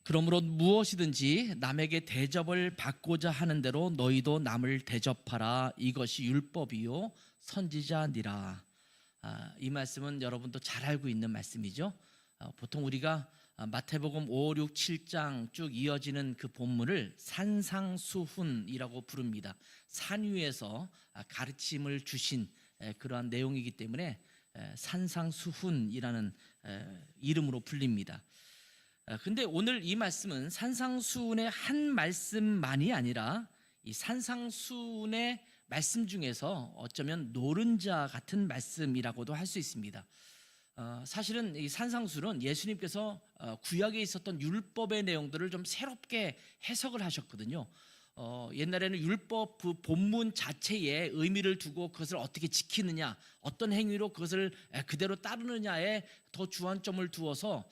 그러므로 무엇이든지 남에게 대접을 받고자 하는 대로 너희도 남을 대접하라. 이것이 율법이요 선지자니라. 이 말씀은 여러분도 잘 알고 있는 말씀이죠. 보통 우리가 마태복음 5, 6, 7장 쭉 이어지는 그 본문을 산상수훈이라고 부릅니다. 산 위에서 가르침을 주신 그러한 내용이기 때문에 산상수훈이라는 이름으로 불립니다. 근데 오늘 이 말씀은 산상수훈의 한 말씀만이 아니라 이 산상수훈의 말씀 중에서 어쩌면 노른자 같은 말씀이라고도 할 수 있습니다. 사실은 이 산상수훈은 예수님께서 구약에 있었던 율법의 내용들을 좀 새롭게 해석을 하셨거든요. 옛날에는 율법 그 본문 자체에 의미를 두고 그것을 어떻게 지키느냐, 어떤 행위로 그것을 그대로 따르느냐에 더 주안점을 두어서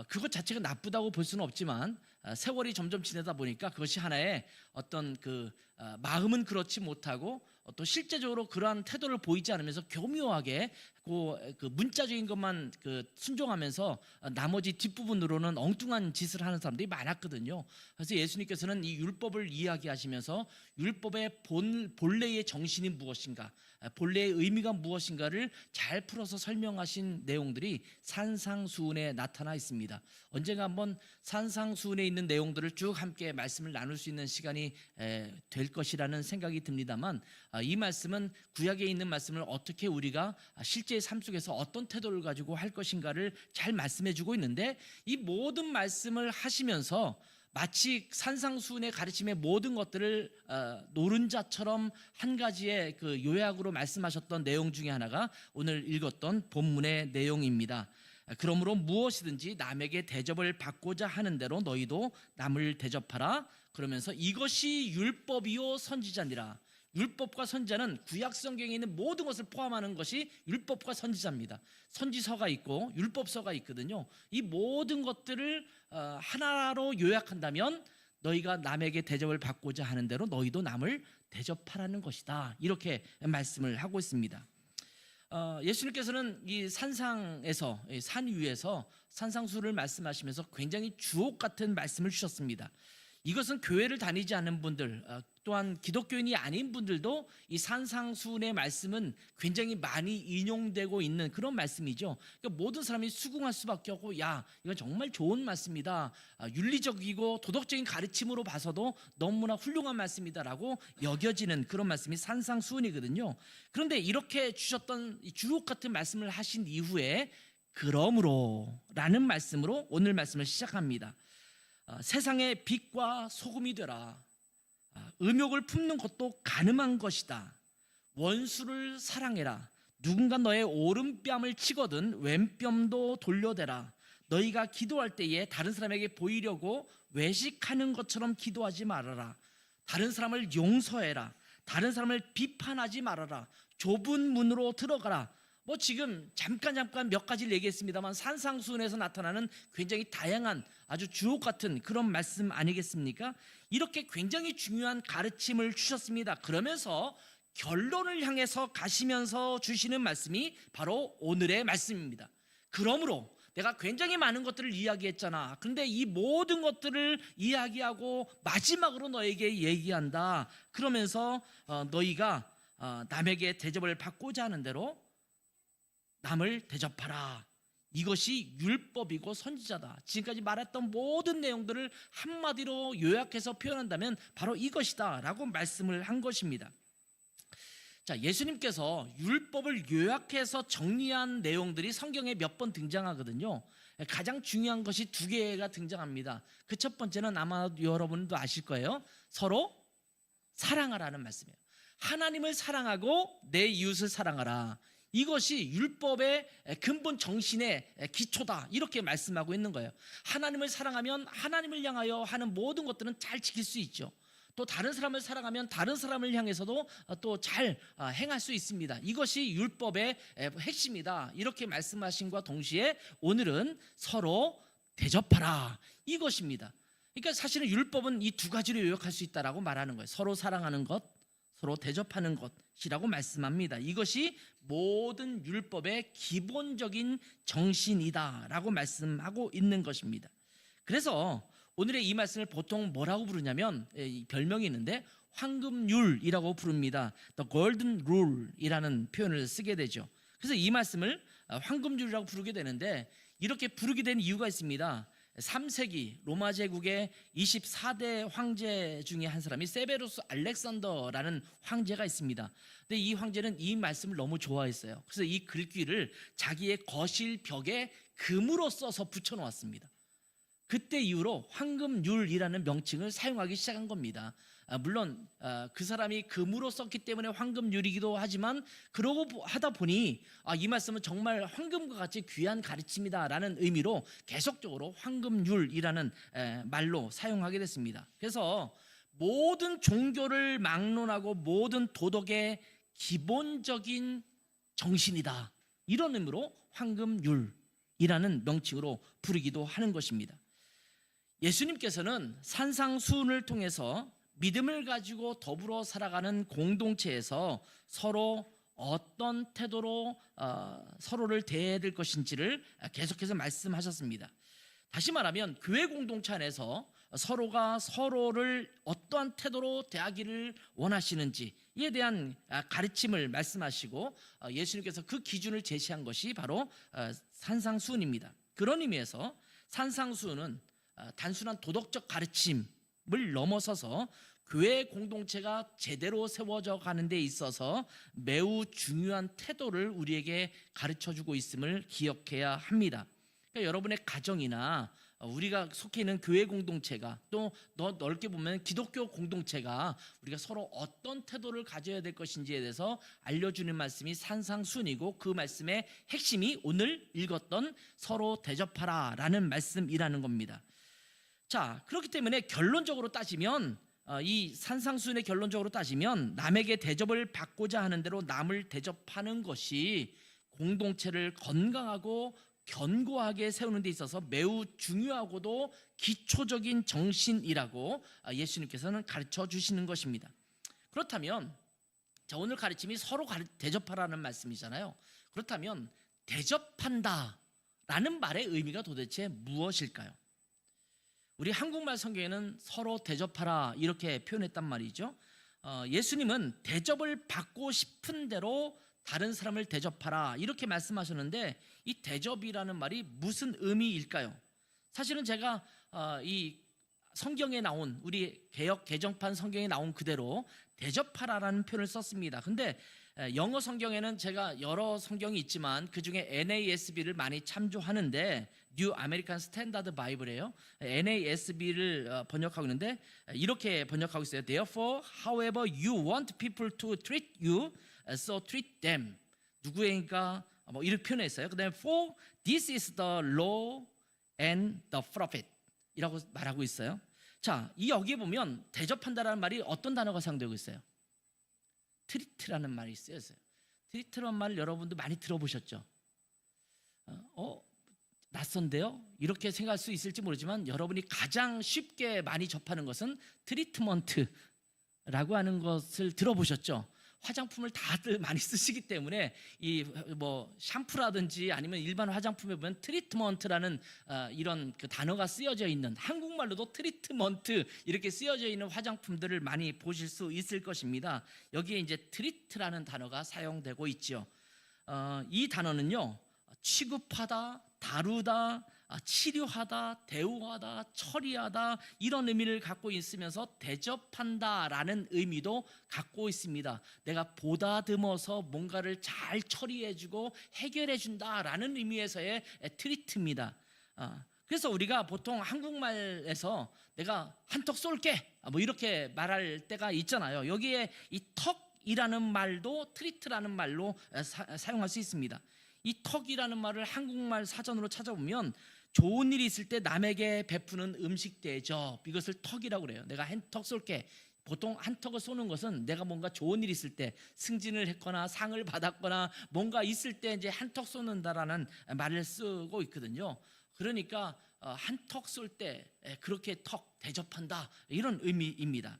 그것 자체가 나쁘다고 볼 수는 없지만 세월이 점점 지내다 보니까 그것이 하나의 어떤 마음은 그렇지 못하고 또 실제적으로 그러한 태도를 보이지 않으면서 교묘하게 그 문자적인 것만 순종하면서 나머지 뒷부분으로는 엉뚱한 짓을 하는 사람들이 많았거든요. 그래서 예수님께서는 이 율법을 이야기하시면서 율법의 본래의 정신이 무엇인가, 본래의 의미가 무엇인가를 잘 풀어서 설명하신 내용들이 산상수훈에 나타나 있습니다. 언젠가 한번 산상수훈에 있는 내용들을 쭉 함께 말씀을 나눌 수 있는 시간이 될 것이라는 생각이 듭니다만, 이 말씀은 구약에 있는 말씀을 어떻게 우리가 실제 삶 속에서 어떤 태도를 가지고 할 것인가를 잘 말씀해 주고 있는데, 이 모든 말씀을 하시면서 마치 산상수훈의 가르침의 모든 것들을 노른자처럼 한 가지의 요약으로 말씀하셨던 내용 중에 하나가 오늘 읽었던 본문의 내용입니다. 그러므로 무엇이든지 남에게 대접을 받고자 하는 대로 너희도 남을 대접하라. 그러면서 이것이 율법이요 선지자니라. 율법과 선지자는 구약 성경에 있는 모든 것을 포함하는 것이 율법과 선지자입니다. 선지서가 있고 율법서가 있거든요. 이 모든 것들을 하나로 요약한다면 너희가 남에게 대접을 받고자 하는 대로 너희도 남을 대접하라는 것이다. 이렇게 말씀을 하고 있습니다. 예수님께서는 이 산상에서, 산 위에서 산상수를 말씀하시면서 굉장히 주옥 같은 말씀을 주셨습니다. 이것은 교회를 다니지 않는 분들, 또한 기독교인이 아닌 분들도 이 산상수훈의 말씀은 굉장히 많이 인용되고 있는 그런 말씀이죠. 그러니까 모든 사람이 수긍할 수밖에 없고, 야, 이건 정말 좋은 말씀이다, 윤리적이고 도덕적인 가르침으로 봐서도 너무나 훌륭한 말씀이다라고 여겨지는 그런 말씀이 산상수훈이거든요. 그런데 이렇게 주셨던 이 주옥 같은 말씀을 하신 이후에 그러므로 라는 말씀으로 오늘 말씀을 시작합니다. 세상의 빛과 소금이 되라. 음욕을 품는 것도 간음한 것이다. 원수를 사랑해라. 누군가 너의 오른뺨을 치거든 왼뺨도 돌려대라. 너희가 기도할 때에 다른 사람에게 보이려고 외식하는 것처럼 기도하지 말아라. 다른 사람을 용서해라. 다른 사람을 비판하지 말아라. 좁은 문으로 들어가라. 지금 잠깐 몇 가지를 얘기했습니다만 산상수훈에서 나타나는 굉장히 다양한 아주 주옥 같은 그런 말씀 아니겠습니까? 이렇게 굉장히 중요한 가르침을 주셨습니다. 그러면서 결론을 향해서 가시면서 주시는 말씀이 바로 오늘의 말씀입니다. 그러므로 내가 굉장히 많은 것들을 이야기했잖아. 그런데 이 모든 것들을 이야기하고 마지막으로 너에게 얘기한다. 그러면서 너희가 남에게 대접을 받고자 하는 대로 남을 대접하라. 이것이 율법이고 선지자다. 지금까지 말했던 모든 내용들을 한마디로 요약해서 표현한다면 바로 이것이다 라고 말씀을 한 것입니다. 자, 예수님께서 율법을 요약해서 정리한 내용들이 성경에 몇 번 등장하거든요. 가장 중요한 것이 두 개가 등장합니다. 그 첫 번째는 아마 여러분도 아실 거예요. 서로 사랑하라는 말씀이에요. 하나님을 사랑하고 내 이웃을 사랑하라. 이것이 율법의 근본 정신의 기초다. 이렇게 말씀하고 있는 거예요. 하나님을 사랑하면 하나님을 향하여 하는 모든 것들은 잘 지킬 수 있죠. 또 다른 사람을 사랑하면 다른 사람을 향해서도 또 잘 행할 수 있습니다. 이것이 율법의 핵심이다. 이렇게 말씀하신과 동시에 오늘은 서로 대접하라. 이것입니다. 그러니까 사실은 율법은 이 두 가지로 요약할 수 있다라고 말하는 거예요. 서로 사랑하는 것, 서로 대접하는 것이라고 말씀합니다. 이것이 모든 율법의 기본적인 정신이다라고 말씀하고 있는 것입니다. 그래서 오늘의 이 말씀을 보통 뭐라고 부르냐면 이 별명이 있는데 황금률이라고 부릅니다. The Golden Rule이라는 표현을 쓰게 되죠. 그래서 이 말씀을 황금률이라고 부르게 되는데 이렇게 부르게 된 이유가 있습니다. 3세기 로마 제국의 24대 황제 중에 한 사람이 세베루스 알렉산더라는 황제가 있습니다. 근데 이 황제는 이 말씀을 너무 좋아했어요. 그래서 이 글귀를 자기의 거실 벽에 금으로 써서 붙여 놓았습니다. 그때 이후로 황금률이라는 명칭을 사용하기 시작한 겁니다. 물론 그 사람이 금으로 썼기 때문에 황금률이기도 하지만 그러고 하다 보니 이 말씀은 정말 황금과 같이 귀한 가르침이다라는 의미로 계속적으로 황금률이라는 말로 사용하게 됐습니다. 그래서 모든 종교를 막론하고 모든 도덕의 기본적인 정신이다, 이런 의미로 황금률이라는 명칭으로 부르기도 하는 것입니다. 예수님께서는 산상수훈을 통해서 믿음을 가지고 더불어 살아가는 공동체에서 서로 어떤 태도로 서로를 대해야 될 것인지를 계속해서 말씀하셨습니다. 다시 말하면 교회 공동체 안에서 서로가 서로를 어떠한 태도로 대하기를 원하시는지에 대한 가르침을 말씀하시고 예수님께서 그 기준을 제시한 것이 바로 산상수훈입니다. 그런 의미에서 산상수훈은 단순한 도덕적 가르침을 넘어서서 교회 공동체가 제대로 세워져 가는 데 있어서 매우 중요한 태도를 우리에게 가르쳐주고 있음을 기억해야 합니다. 그러니까 여러분의 가정이나 우리가 속해 있는 교회 공동체가 또 넓게 보면 기독교 공동체가 우리가 서로 어떤 태도를 가져야 될 것인지에 대해서 알려주는 말씀이 산상수훈이고, 그 말씀의 핵심이 오늘 읽었던 서로 대접하라 라는 말씀이라는 겁니다. 자, 그렇기 때문에 결론적으로 따지면 이 산상수훈의 결론적으로 따지면 남에게 대접을 받고자 하는 대로 남을 대접하는 것이 공동체를 건강하고 견고하게 세우는 데 있어서 매우 중요하고도 기초적인 정신이라고 예수님께서는 가르쳐 주시는 것입니다. 그렇다면 오늘 가르침이 서로 대접하라는 말씀이잖아요. 그렇다면 대접한다라는 말의 의미가 도대체 무엇일까요? 우리 한국말 성경에는 서로 대접하라 이렇게 표현했단 말이죠. 예수님은 대접을 받고 싶은 대로 다른 사람을 대접하라 이렇게 말씀하셨는데, 이 대접이라는 말이 무슨 의미일까요? 사실은 제가 이 성경에 나온, 우리 개역 개정판 성경에 나온 그대로 대접하라라는 표현을 썼습니다. 근데 영어 성경에는 제가 여러 성경이 있지만 그중에 NASB를 많이 참조하는데, 뉴 아메리칸 스탠다드 바이블이에요. NASB를 번역하고 있는데 이렇게 번역하고 있어요. Therefore, however you want people to treat you, so treat them. 누구에게가 이렇게 표현했어요. 그다음에 for this is the law and the prophet 이라고 말하고 있어요. 자, 이 여기에 보면 대접한다라는 말이 어떤 단어가 사용되고 있어요? 트리트라는 말이 쓰여져요. 트리트라는 말을 여러분도 많이 들어보셨죠? 낯선데요? 이렇게 생각할 수 있을지 모르지만 여러분이 가장 쉽게 많이 접하는 것은 트리트먼트라고 하는 것을 들어보셨죠? 화장품을 다들 많이 쓰시기 때문에 이 샴푸라든지 아니면 일반 화장품에 보면 트리트먼트라는 이런 그 단어가 쓰여져 있는, 한국말로도 트리트먼트 이렇게 쓰여져 있는 화장품들을 많이 보실 수 있을 것입니다. 여기에 이제 트리트라는 단어가 사용되고 있죠. 이 단어는요, 취급하다, 다루다, 치료하다, 대우하다, 처리하다 이런 의미를 갖고 있으면서 대접한다라는 의미도 갖고 있습니다. 내가 보다듬어서 뭔가를 잘 처리해주고 해결해준다라는 의미에서의 트리트입니다. 그래서 우리가 보통 한국말에서 내가 한턱 쏠게 이렇게 말할 때가 있잖아요. 여기에 이 턱이라는 말도 트리트라는 말로 사용할 수 있습니다. 이 턱이라는 말을 한국말 사전으로 찾아보면 좋은 일이 있을 때 남에게 베푸는 음식 대접, 이것을 턱이라고 그래요. 내가 한턱 쏠게. 보통 한턱을 쏘는 것은 내가 뭔가 좋은 일이 있을 때, 승진을 했거나 상을 받았거나 뭔가 있을 때 이제 한턱 쏘는다라는 말을 쓰고 있거든요. 그러니까 한턱 쏠 때 그렇게 턱 대접한다 이런 의미입니다.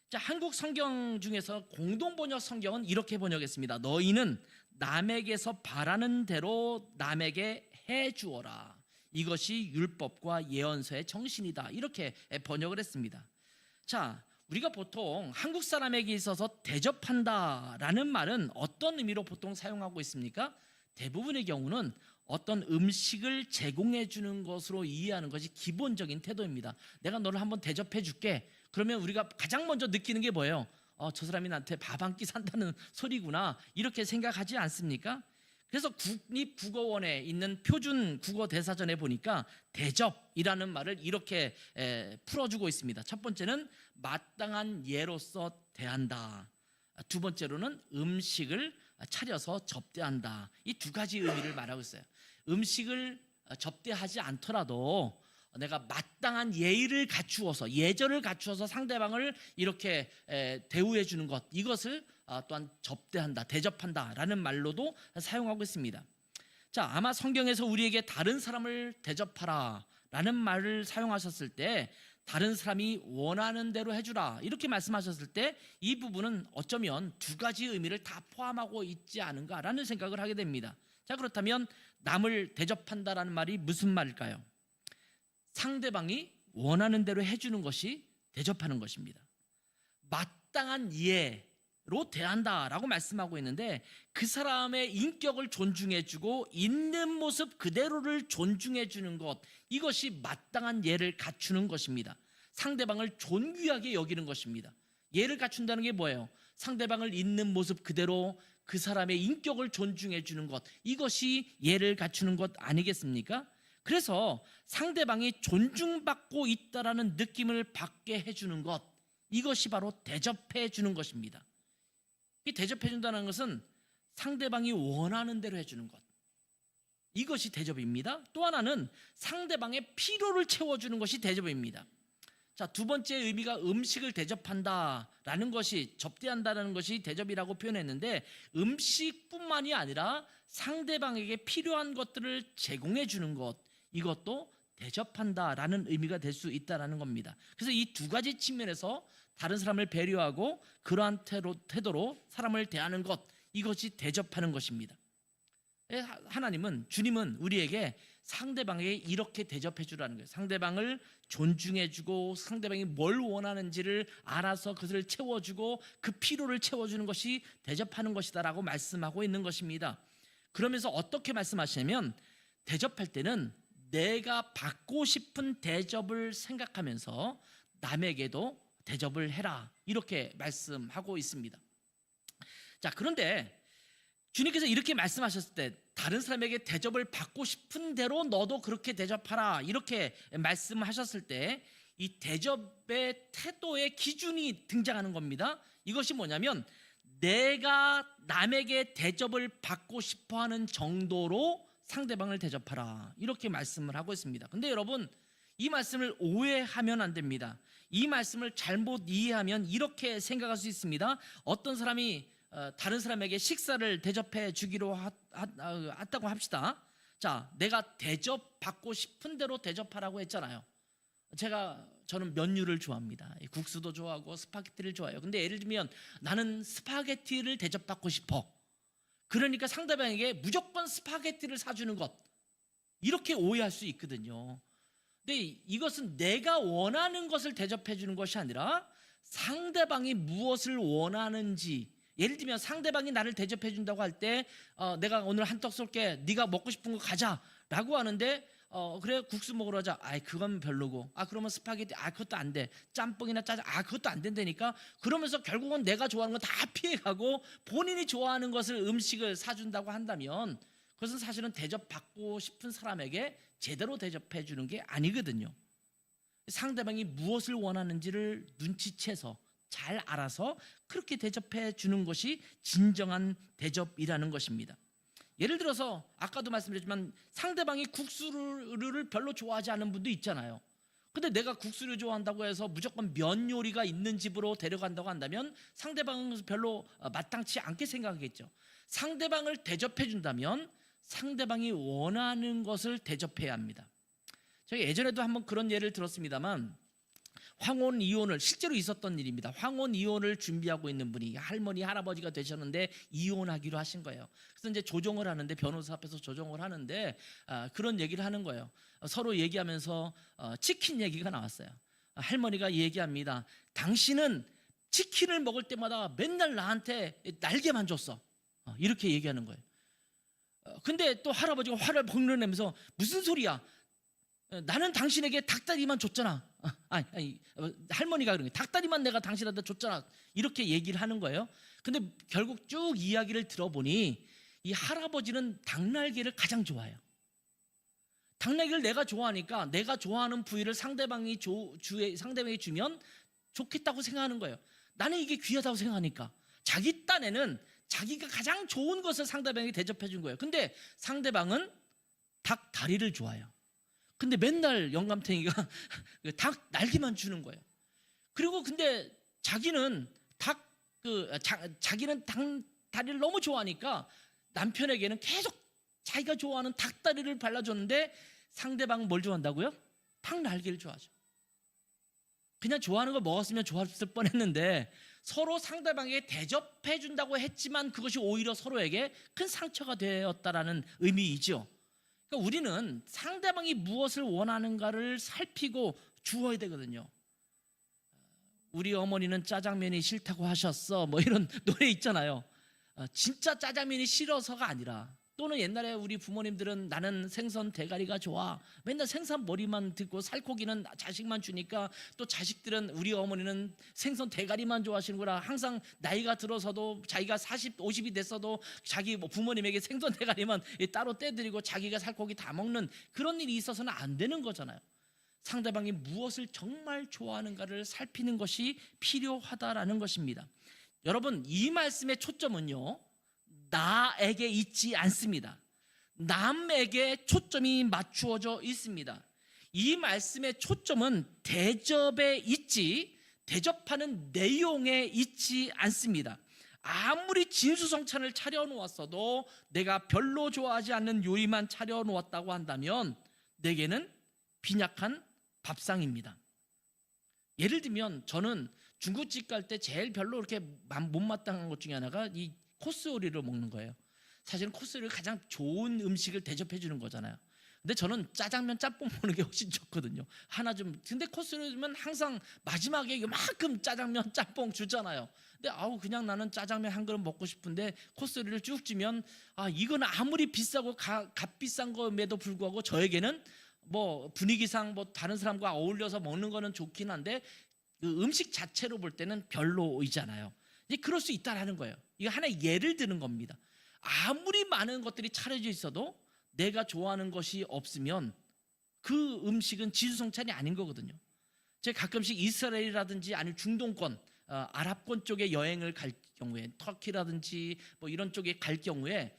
자, 한국 성경 중에서 공동 번역 성경은 이렇게 번역했습니다. 너희는 남에게서 바라는 대로 남에게 해 주어라. 이것이 율법과 예언서의 정신이다. 이렇게 번역을 했습니다. 자, 우리가 보통 한국 사람에게 있어서 대접한다라는 말은 어떤 의미로 보통 사용하고 있습니까? 대부분의 경우는 어떤 음식을 제공해 주는 것으로 이해하는 것이 기본적인 태도입니다. 내가 너를 한번 대접해 줄게. 그러면 우리가 가장 먼저 느끼는 게 뭐예요? 저 사람이 나한테 밥 한 끼 산다는 소리구나. 이렇게 생각하지 않습니까? 그래서 국립국어원에 있는 표준 국어 대사전에 보니까 대접이라는 말을 이렇게 풀어주고 있습니다. 첫 번째는 마땅한 예로서 대한다. 두 번째로는 음식을 차려서 접대한다. 이 두 가지 의미를 말하고 있어요. 음식을 접대하지 않더라도 내가 마땅한 예의를 갖추어서, 예절을 갖추어서 상대방을 이렇게 대우해 주는 것, 이것을 또한 접대한다, 대접한다라는 말로도 사용하고 있습니다. 자, 아마 성경에서 우리에게 다른 사람을 대접하라라는 말을 사용하셨을 때 다른 사람이 원하는 대로 해주라 이렇게 말씀하셨을 때 이 부분은 어쩌면 두 가지 의미를 다 포함하고 있지 않은가라는 생각을 하게 됩니다. 자, 그렇다면 남을 대접한다라는 말이 무슨 말일까요? 상대방이 원하는 대로 해주는 것이 대접하는 것입니다. 마땅한 예로 대한다라고 말씀하고 있는데 그 사람의 인격을 존중해주고 있는 모습 그대로를 존중해주는 것, 이것이 마땅한 예를 갖추는 것입니다. 상대방을 존귀하게 여기는 것입니다. 예를 갖춘다는 게 뭐예요? 상대방을 있는 모습 그대로 그 사람의 인격을 존중해주는 것, 이것이 예를 갖추는 것 아니겠습니까? 그래서 상대방이 존중받고 있다라는 느낌을 받게 해주는 것, 이것이 바로 대접해 주는 것입니다. 이 대접해 준다는 것은 상대방이 원하는 대로 해주는 것, 이것이 대접입니다. 또 하나는 상대방의 필요를 채워주는 것이 대접입니다. 자, 두 번째 의미가 음식을 대접한다라는 것이, 접대한다라는 것이 대접이라고 표현했는데 음식뿐만이 아니라 상대방에게 필요한 것들을 제공해 주는 것, 이것도 대접한다라는 의미가 될 수 있다라는 겁니다. 그래서 이 두 가지 측면에서 다른 사람을 배려하고 그러한 태도로 사람을 대하는 것, 이것이 대접하는 것입니다. 하나님은, 주님은 우리에게 상대방에게 이렇게 대접해 주라는 거예요. 상대방을 존중해 주고 상대방이 뭘 원하는지를 알아서 그것을 채워주고 그 필요를 채워주는 것이 대접하는 것이다라고 말씀하고 있는 것입니다. 그러면서 어떻게 말씀하시냐면 대접할 때는 내가 받고 싶은 대접을 생각하면서 남에게도 대접을 해라, 이렇게 말씀하고 있습니다. 자, 그런데 주님께서 이렇게 말씀하셨을 때 다른 사람에게 대접을 받고 싶은 대로 너도 그렇게 대접하라, 이렇게 말씀하셨을 때 이 대접의 태도의 기준이 등장하는 겁니다. 이것이 뭐냐면 내가 남에게 대접을 받고 싶어하는 정도로 상대방을 대접하라, 이렇게 말씀을 하고 있습니다. 근데 여러분, 이 말씀을 오해하면 안 됩니다. 이 말씀을 잘못 이해하면 이렇게 생각할 수 있습니다. 어떤 사람이 다른 사람에게 식사를 대접해 주기로 했다고 합시다. 자, 내가 대접받고 싶은 대로 대접하라고 했잖아요. 저는 면류를 좋아합니다. 국수도 좋아하고 스파게티를 좋아해요. 근데 예를 들면 나는 스파게티를 대접받고 싶어. 그러니까 상대방에게 무조건 스파게티를 사주는 것, 이렇게 오해할 수 있거든요. 근데 이것은 내가 원하는 것을 대접해 주는 것이 아니라 상대방이 무엇을 원하는지, 예를 들면 상대방이 나를 대접해 준다고 할 때 내가 오늘 한떡 쏠게, 네가 먹고 싶은 거 가자 라고 하는데 그래, 국수 먹으러 가자. 그건 별로고. 그러면 스파게티. 그것도 안 돼. 짬뽕이나 짜장. 그것도 안 된다니까. 그러면서 결국은 내가 좋아하는 거 다 피해가고 본인이 좋아하는 것을, 음식을 사준다고 한다면 그것은 사실은 대접받고 싶은 사람에게 제대로 대접해 주는 게 아니거든요. 상대방이 무엇을 원하는지를 눈치채서 잘 알아서 그렇게 대접해 주는 것이 진정한 대접이라는 것입니다. 예를 들어서 아까도 말씀드렸지만 상대방이 국수를 별로 좋아하지 않는 분도 있잖아요. 근데 내가 국수를 좋아한다고 해서 무조건 면 요리가 있는 집으로 데려간다고 한다면 상대방은 별로 마땅치 않게 생각하겠죠. 상대방을 대접해 준다면 상대방이 원하는 것을 대접해야 합니다. 제가 예전에도 한번 그런 예를 들었습니다만, 황혼 이혼을, 실제로 있었던 일입니다. 황혼 이혼을 준비하고 있는 분이 할머니 할아버지가 되셨는데 이혼하기로 하신 거예요. 그래서 이제 조정을 하는데, 변호사 앞에서 조정을 하는데 그런 얘기를 하는 거예요. 서로 얘기하면서 치킨 얘기가 나왔어요. 할머니가 얘기합니다. 당신은 치킨을 먹을 때마다 맨날 나한테 날개만 줬어. 이렇게 얘기하는 거예요. 근데 또 할아버지가 화를 벙 내면서 무슨 소리야? 나는 당신에게 닭다리만 줬잖아. 할머니가 그런 거예요. 닭다리만 내가 당신한테 줬잖아. 이렇게 얘기를 하는 거예요. 근데 결국 쭉 이야기를 들어보니 이 할아버지는 닭날개를 가장 좋아해요. 닭날개를 내가 좋아하니까 내가 좋아하는 부위를 상대방이 주면 좋겠다고 생각하는 거예요. 나는 이게 귀하다고 생각하니까. 자기 딴에는 자기가 가장 좋은 것을 상대방에게 대접해 준 거예요. 근데 상대방은 닭 다리를 좋아해요. 근데 맨날 영감탱이가 닭 날개만 주는 거예요. 그리고 근데 자기는 자기는 닭 다리를 너무 좋아하니까 남편에게는 계속 자기가 좋아하는 닭 다리를 발라줬는데 상대방은 뭘 좋아한다고요? 닭 날개를 좋아하죠. 그냥 좋아하는 걸 먹었으면 좋았을 뻔했는데 서로 상대방에게 대접해 준다고 했지만 그것이 오히려 서로에게 큰 상처가 되었다라는 의미이죠. 그러니까 우리는 상대방이 무엇을 원하는가를 살피고 주어야 되거든요. 우리 어머니는 짜장면이 싫다고 하셨어, 뭐 이런 노래 있잖아요. 진짜 짜장면이 싫어서가 아니라, 또는 옛날에 우리 부모님들은 나는 생선 대가리가 좋아, 맨날 생선 머리만 듣고 살코기는 자식만 주니까 또 자식들은, 우리 어머니는 생선 대가리만 좋아하시는구나. 항상 나이가 들어서도 자기가 40, 50이 됐어도 자기 부모님에게 생선 대가리만 따로 떼드리고 자기가 살코기 다 먹는 그런 일이 있어서는 안 되는 거잖아요. 상대방이 무엇을 정말 좋아하는가를 살피는 것이 필요하다라는 것입니다. 여러분, 이 말씀의 초점은요, 나에게 있지 않습니다. 남에게 초점이 맞추어져 있습니다. 이 말씀의 초점은 대접에 있지, 대접하는 내용에 있지 않습니다. 아무리 진수성찬을 차려놓았어도 내가 별로 좋아하지 않는 요리만 차려놓았다고 한다면 내게는 빈약한 밥상입니다. 예를 들면 저는 중국집 갈 때 제일 별로 그렇게 못마땅한 것 중에 하나가 이 코스 요리를 먹는 거예요. 사실은 코스 요리를 가장 좋은 음식을 대접해 주는 거잖아요. 근데 저는 짜장면 짬뽕 먹는 게 훨씬 좋거든요. 하나 좀, 근데 코스 요리면 항상 마지막에 요만큼 짜장면 짬뽕 주잖아요. 근데 그냥 나는 짜장면 한 그릇 먹고 싶은데 코스 요리를 쭉 주면 이건 아무리 비싸고 값비싼 거에도 불구하고 저에게는 뭐 분위기상 뭐 다른 사람과 어울려서 먹는 거는 좋긴 한데 그 음식 자체로 볼 때는 별로이잖아요. 이제 그럴 수 있다라는 거예요. 이거 하나의 예를 드는 겁니다. 아무리 많은 것들이 차려져 있어도 내가 좋아하는 것이 없으면 그 음식은 진수성찬이 아닌 거거든요. 제가 가끔씩 이스라엘이라든지 아니면 중동권, 아랍권 쪽에 여행을 갈 경우에, 터키라든지 뭐 이런 쪽에 갈 경우에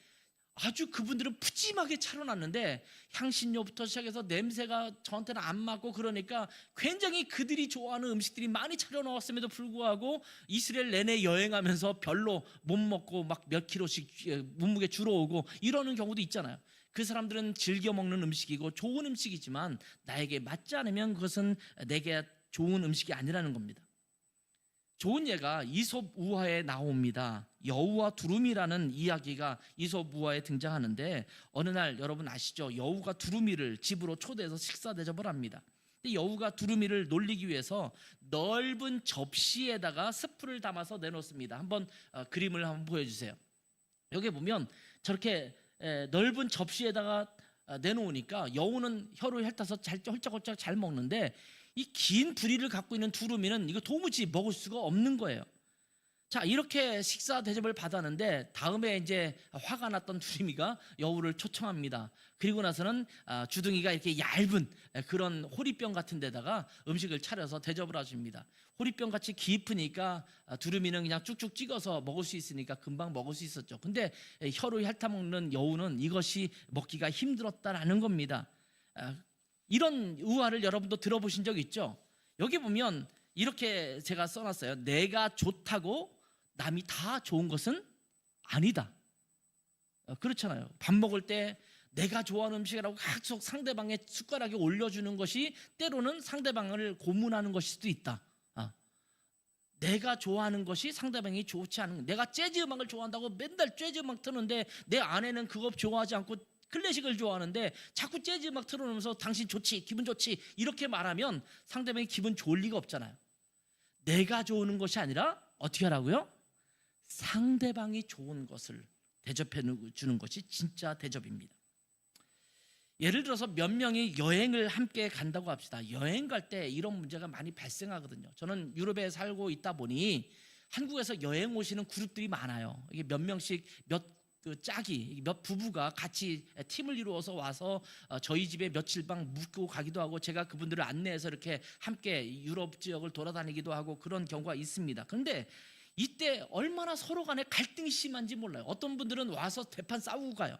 아주 그분들은 푸짐하게 차려놨는데 향신료부터 시작해서 냄새가 저한테는 안 맞고, 그러니까 굉장히 그들이 좋아하는 음식들이 많이 차려놓았음에도 불구하고 이스라엘 내내 여행하면서 별로 못 먹고 막 몇 킬로씩 몸무게 줄어오고 이러는 경우도 있잖아요. 그 사람들은 즐겨 먹는 음식이고 좋은 음식이지만 나에게 맞지 않으면 그것은 내게 좋은 음식이 아니라는 겁니다. 좋은 예가 이솝 우화에 나옵니다. 여우와 두루미라는 이야기가 이솝 우화에 등장하는데, 어느 날 여러분 아시죠? 여우가 두루미를 집으로 초대해서 식사 대접을 합니다. 근데 여우가 두루미를 놀리기 위해서 넓은 접시에다가 스프를 담아서 내놓습니다. 한번 그림을 한번 보여주세요. 여기 보면 저렇게 넓은 접시에다가 내놓으니까 여우는 혀를 핥아서 홀짝홀짝 잘 먹는데, 이 긴 부리를 갖고 있는 두루미는 이거 도무지 먹을 수가 없는 거예요. 자, 이렇게 식사 대접을 받았는데 다음에 이제 화가 났던 두루미가 여우를 초청합니다. 그리고 나서는 주둥이가 이렇게 얇은 그런 호리병 같은 데다가 음식을 차려서 대접을 해줍니다. 호리병 같이 깊으니까 두루미는 그냥 쭉쭉 찍어서 먹을 수 있으니까 금방 먹을 수 있었죠. 근데 혀로 핥아먹는 여우는 이것이 먹기가 힘들었다라는 겁니다. 이런 우화를 여러분도 들어보신 적 있죠? 여기 보면 이렇게 제가 써놨어요. 내가 좋다고 남이 다 좋은 것은 아니다. 그렇잖아요. 밥 먹을 때 내가 좋아하는 음식이라고 계속 상대방의 숟가락에 올려주는 것이 때로는 상대방을 고문하는 것일 수도 있다. 내가 좋아하는 것이 상대방이 좋지 않은, 내가 재즈 음악을 좋아한다고 맨날 재즈 음악 트는데 내 아내는 그거 좋아하지 않고 클래식을 좋아하는데 자꾸 재즈 음악 틀어놓으면서 당신 좋지, 기분 좋지 이렇게 말하면 상대방이 기분 좋을 리가 없잖아요. 내가 좋은 것이 아니라 어떻게 하라고요? 상대방이 좋은 것을 대접해 주는 것이 진짜 대접입니다. 예를 들어서 몇 명이 여행을 함께 간다고 합시다. 여행 갈 때 이런 문제가 많이 발생하거든요. 저는 유럽에 살고 있다 보니 한국에서 여행 오시는 그룹들이 많아요. 이게 몇 명씩 몇 부부가 같이 팀을 이루어서 와서 저희 집에 며칠 밤 묵고 가기도 하고, 제가 그분들을 안내해서 이렇게 함께 유럽 지역을 돌아다니기도 하고 그런 경우가 있습니다. 그런데 이때 얼마나 서로 간에 갈등이 심한지 몰라요. 어떤 분들은 와서 대판 싸우고 가요.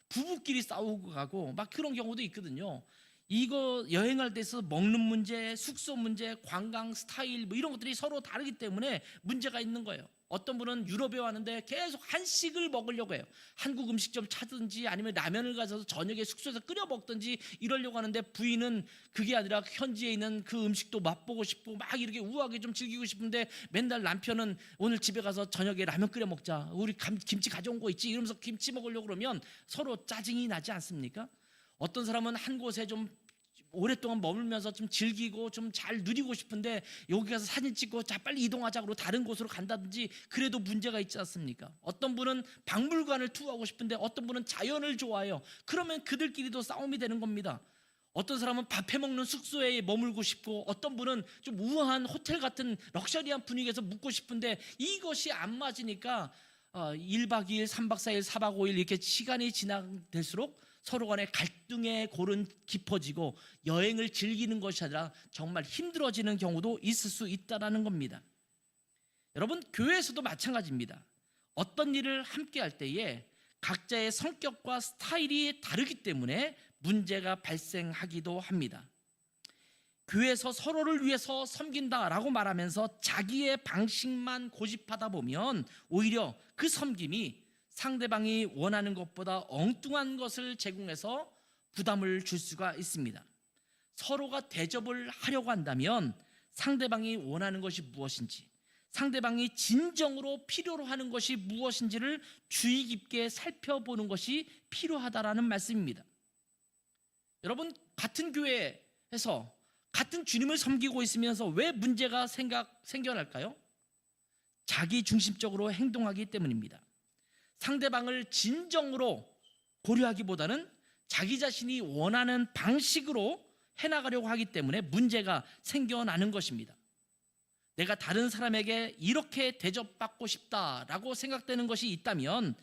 부부끼리 싸우고 가고 막 그런 경우도 있거든요. 이거 여행할 때 있어서 먹는 문제, 숙소 문제, 관광 스타일 뭐 이런 것들이 서로 다르기 때문에 문제가 있는 거예요. 어떤 분은 유럽에 왔는데 계속 한식을 먹으려고 해요. 한국 음식점 찾든지 아니면 라면을 가져서 저녁에 숙소에서 끓여 먹든지 이러려고 하는데, 부인은 그게 아니라 현지에 있는 그 음식도 맛보고 싶고 막 이렇게 우아하게 좀 즐기고 싶은데, 맨날 남편은 오늘 집에 가서 저녁에 라면 끓여 먹자, 우리 김치 가져온 거 있지 이러면서 김치 먹으려고 그러면 서로 짜증이 나지 않습니까? 어떤 사람은 한 곳에 좀 오랫동안 머물면서 좀 즐기고 좀 잘 누리고 싶은데 여기 가서 사진 찍고 자 빨리 이동하자고 다른 곳으로 간다든지 그래도 문제가 있지 않습니까? 어떤 분은 박물관을 투어하고 싶은데 어떤 분은 자연을 좋아해요. 그러면 그들끼리도 싸움이 되는 겁니다. 어떤 사람은 밥 해먹는 숙소에 머물고 싶고, 어떤 분은 좀 우아한 호텔 같은 럭셔리한 분위기에서 묵고 싶은데 이것이 안 맞으니까 1박 2일, 3박 4일, 4박 5일 이렇게 시간이 지나될수록 서로 간의 갈등의 골은 깊어지고 여행을 즐기는 것이 아니라 정말 힘들어지는 경우도 있을 수 있다는 겁니다. 여러분, 교회에서도 마찬가지입니다. 어떤 일을 함께 할 때에 각자의 성격과 스타일이 다르기 때문에 문제가 발생하기도 합니다. 교회에서 서로를 위해서 섬긴다라고 말하면서 자기의 방식만 고집하다 보면 오히려 그 섬김이 상대방이 원하는 것보다 엉뚱한 것을 제공해서 부담을 줄 수가 있습니다. 서로가 대접을 하려고 한다면 상대방이 원하는 것이 무엇인지, 상대방이 진정으로 필요로 하는 것이 무엇인지를 주의 깊게 살펴보는 것이 필요하다라는 말씀입니다. 여러분, 같은 교회에서 같은 주님을 섬기고 있으면서 왜 문제가 생겨날까요? 자기 중심적으로 행동하기 때문입니다. 상대방을 진정으로 고려하기보다는 자기 자신이 원하는 방식으로 해나가려고 하기 때문에 문제가 생겨나는 것입니다. 내가 다른 사람에게 이렇게 대접받고 싶다라고 생각되는 것이 있다면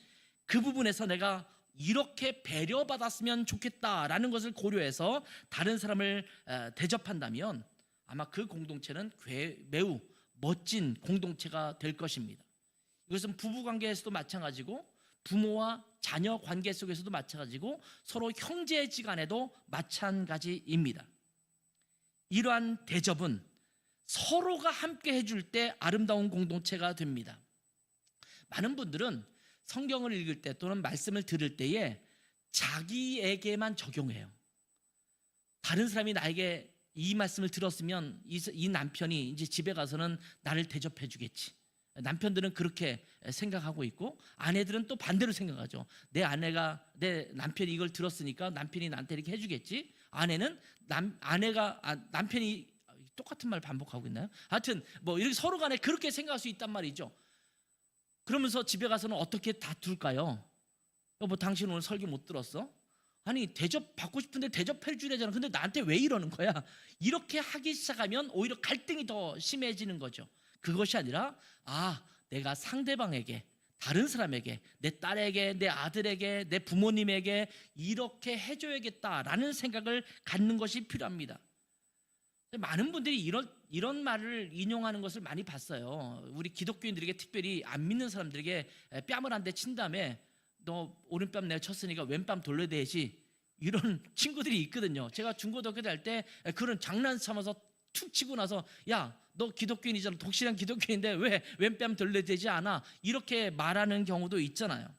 그 부분에서 내가 이렇게 배려받았으면 좋겠다라는 것을 고려해서 다른 사람을 대접한다면 아마 그 공동체는 매우 멋진 공동체가 될 것입니다. 이것은 부부관계에서도 마찬가지고 부모와 자녀 관계 속에서도 마찬가지고 서로 형제지간에도 마찬가지입니다. 이러한 대접은 서로가 함께 해줄 때 아름다운 공동체가 됩니다. 많은 분들은 성경을 읽을 때 또는 말씀을 들을 때에 자기에게만 적용해요. 다른 사람이 나에게 이 말씀을 들었으면 이 남편이 이제 집에 가서는 나를 대접해 주겠지. 남편들은 그렇게 생각하고 있고, 아내들은 또 반대로 생각하죠. 내 남편이 이걸 들었으니까 남편이 나한테 이렇게 해주겠지. 남편이 똑같은 말 반복하고 있나요? 하여튼 뭐 이렇게 서로 간에 그렇게 생각할 수 있단 말이죠. 그러면서 집에 가서는 어떻게 다툴까요? 여보, 당신 오늘 설교 못 들었어? 아니, 대접 받고 싶은데 대접해 주려잖아. 근데 나한테 왜 이러는 거야? 이렇게 하기 시작하면 오히려 갈등이 더 심해지는 거죠. 그것이 아니라 내가 상대방에게, 다른 사람에게, 내 딸에게, 내 아들에게, 내 부모님에게 이렇게 해줘야겠다라는 생각을 갖는 것이 필요합니다. 많은 분들이 이런 말을 인용하는 것을 많이 봤어요. 우리 기독교인들에게, 특별히 안 믿는 사람들에게 뺨을 한 대 친 다음에 너 오른뺨 내가 쳤으니까 왼뺨 돌려대야지, 이런 친구들이 있거든요. 제가 중고등학교 때 할 때 그런 장난 삼아서 툭 치고 나서 야, 너 기독교인이잖아, 독실한 기독교인인데 왜 왼뺨 돌려대지 않아? 이렇게 말하는 경우도 있잖아요.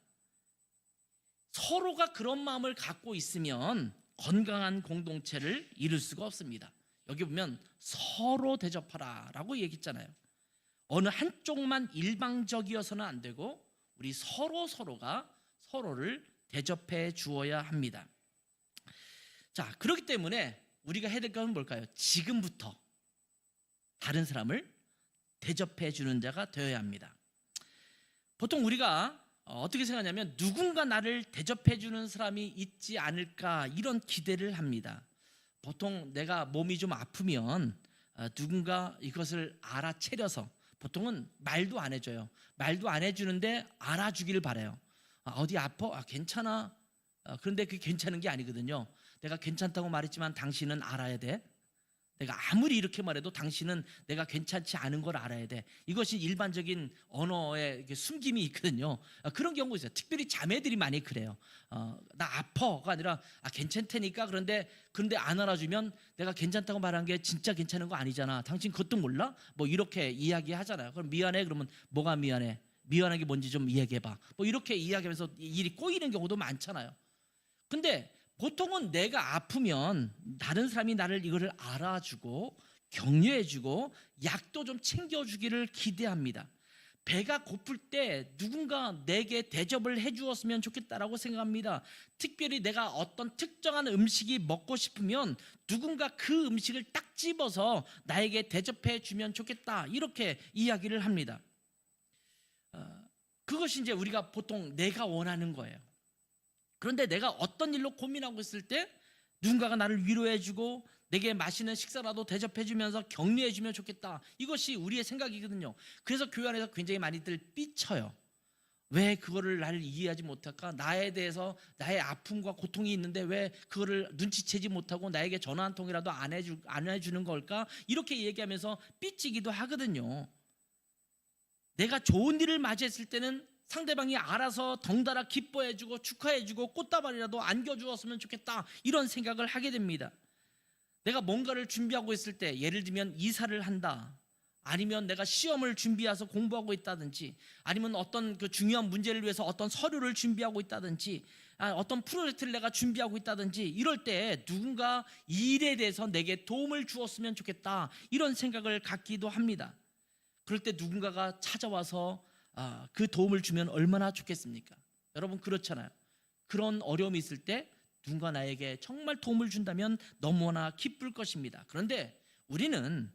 서로가 그런 마음을 갖고 있으면 건강한 공동체를 이룰 수가 없습니다. 여기 보면 서로 대접하라라고 얘기했잖아요. 어느 한쪽만 일방적이어서는 안 되고 우리 서로가 서로를 대접해 주어야 합니다. 자, 그렇기 때문에 우리가 해야 될 것은 뭘까요? 지금부터 다른 사람을 대접해 주는 자가 되어야 합니다. 보통 우리가 어떻게 생각하냐면 누군가 나를 대접해 주는 사람이 있지 않을까 이런 기대를 합니다. 보통 내가 몸이 좀 아프면 누군가 이것을 알아채려서 보통은 말도 안 해줘요. 말도 안 해주는데 알아주기를 바라요. 어디 아파? 괜찮아. 그런데 그게 괜찮은 게 아니거든요. 내가 괜찮다고 말했지만 당신은 알아야 돼. 내가 아무리 이렇게 말해도 당신은 내가 괜찮지 않은 걸 알아야 돼. 이것이 일반적인 언어의 숨김이 있거든요. 그런 경우 있어요. 특별히 자매들이 많이 그래요. 나 아파가 아니라 괜찮다니까. 그런데 안 알아주면 내가 괜찮다고 말한 게 진짜 괜찮은 거 아니잖아. 당신 그것도 몰라? 뭐 이렇게 이야기하잖아요. 그럼 미안해. 그러면 뭐가 미안해? 미안한 게 뭔지 좀 이야기해봐. 뭐 이렇게 이야기하면서 일이 꼬이는 경우도 많잖아요. 근데 보통은 내가 아프면 다른 사람이 나를 이거를 알아주고 격려해주고 약도 좀 챙겨주기를 기대합니다. 배가 고플 때 누군가 내게 대접을 해주었으면 좋겠다라고 생각합니다. 특별히 내가 어떤 특정한 음식이 먹고 싶으면 누군가 그 음식을 딱 집어서 나에게 대접해 주면 좋겠다 이렇게 이야기를 합니다. 그것이 이제 우리가 보통 내가 원하는 거예요. 그런데 내가 어떤 일로 고민하고 있을 때 누군가가 나를 위로해주고 내게 맛있는 식사라도 대접해주면서 격려해주면 좋겠다. 이것이 우리의 생각이거든요. 그래서 교회 안에서 굉장히 많이들 삐쳐요. 왜 그거를 나를 이해하지 못할까? 나에 대해서 나의 아픔과 고통이 있는데 왜 그거를 눈치채지 못하고 나에게 전화 한 통이라도 안 해주는 걸까? 이렇게 얘기하면서 삐치기도 하거든요. 내가 좋은 일을 맞이했을 때는 상대방이 알아서 덩달아 기뻐해주고 축하해주고 꽃다발이라도 안겨주었으면 좋겠다 이런 생각을 하게 됩니다. 내가 뭔가를 준비하고 있을 때 예를 들면 이사를 한다, 아니면 내가 시험을 준비해서 공부하고 있다든지, 아니면 어떤 그 중요한 문제를 위해서 어떤 서류를 준비하고 있다든지, 어떤 프로젝트를 내가 준비하고 있다든지, 이럴 때 누군가 이 일에 대해서 내게 도움을 주었으면 좋겠다 이런 생각을 갖기도 합니다. 그럴 때 누군가가 찾아와서 그 도움을 주면 얼마나 좋겠습니까? 여러분 그렇잖아요. 그런 어려움이 있을 때 누군가 나에게 정말 도움을 준다면 너무나 기쁠 것입니다. 그런데 우리는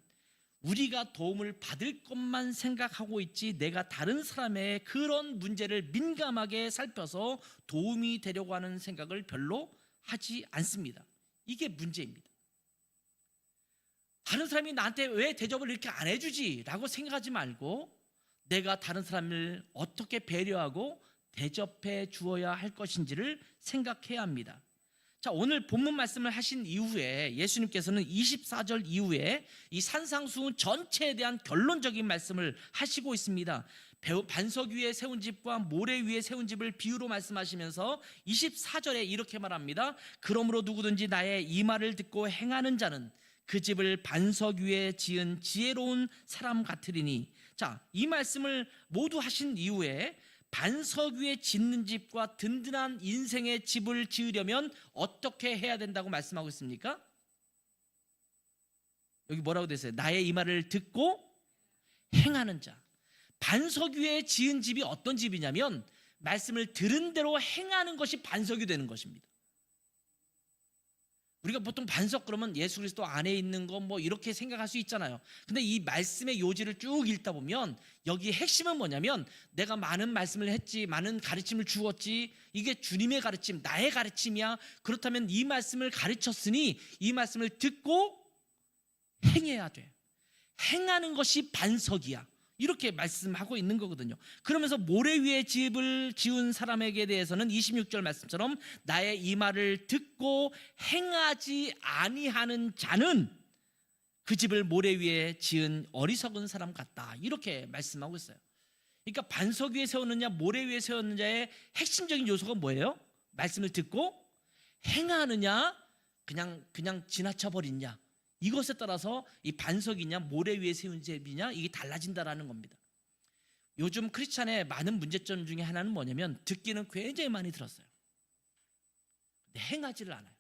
우리가 도움을 받을 것만 생각하고 있지 내가 다른 사람의 그런 문제를 민감하게 살펴서 도움이 되려고 하는 생각을 별로 하지 않습니다. 이게 문제입니다. 다른 사람이 나한테 왜 대접을 이렇게 안 해주지? 라고 생각하지 말고 내가 다른 사람을 어떻게 배려하고 대접해 주어야 할 것인지를 생각해야 합니다. 자, 오늘 본문 말씀을 하신 이후에 예수님께서는 24절 이후에 이 산상수훈 전체에 대한 결론적인 말씀을 하시고 있습니다. 반석 위에 세운 집과 모래 위에 세운 집을 비유로 말씀하시면서 24절에 이렇게 말합니다. 그러므로 누구든지 나의 이 말을 듣고 행하는 자는 그 집을 반석 위에 지은 지혜로운 사람 같으리니. 자, 이 말씀을 모두 하신 이후에 반석 위에 짓는 집과 든든한 인생의 집을 지으려면 어떻게 해야 된다고 말씀하고 있습니까? 여기 뭐라고 되어 있어요? 나의 이 말을 듣고 행하는 자. 반석 위에 지은 집이 어떤 집이냐면 말씀을 들은 대로 행하는 것이 반석이 되는 것입니다. 우리가 보통 반석 그러면 예수 그리스도 안에 있는 거 뭐 이렇게 생각할 수 있잖아요. 근데 이 말씀의 요지를 쭉 읽다 보면 여기 핵심은 뭐냐면 내가 많은 말씀을 했지, 많은 가르침을 주었지, 이게 주님의 가르침, 나의 가르침이야. 그렇다면 이 말씀을 가르쳤으니 이 말씀을 듣고 행해야 돼. 행하는 것이 반석이야. 이렇게 말씀하고 있는 거거든요. 그러면서 모래 위에 집을 지은 사람에게 대해서는 26절 말씀처럼 나의 이 말을 듣고 행하지 아니하는 자는 그 집을 모래 위에 지은 어리석은 사람 같다. 이렇게 말씀하고 있어요. 그러니까 반석 위에 세웠느냐 모래 위에 세웠느냐의 핵심적인 요소가 뭐예요? 말씀을 듣고 행하느냐 그냥 지나쳐 버리냐, 이것에 따라서 이 반석이냐 모래 위에 세운 집이냐 이게 달라진다라는 겁니다. 요즘 크리스찬의 많은 문제점 중에 하나는 뭐냐면 듣기는 굉장히 많이 들었어요. 행하지를 않아요.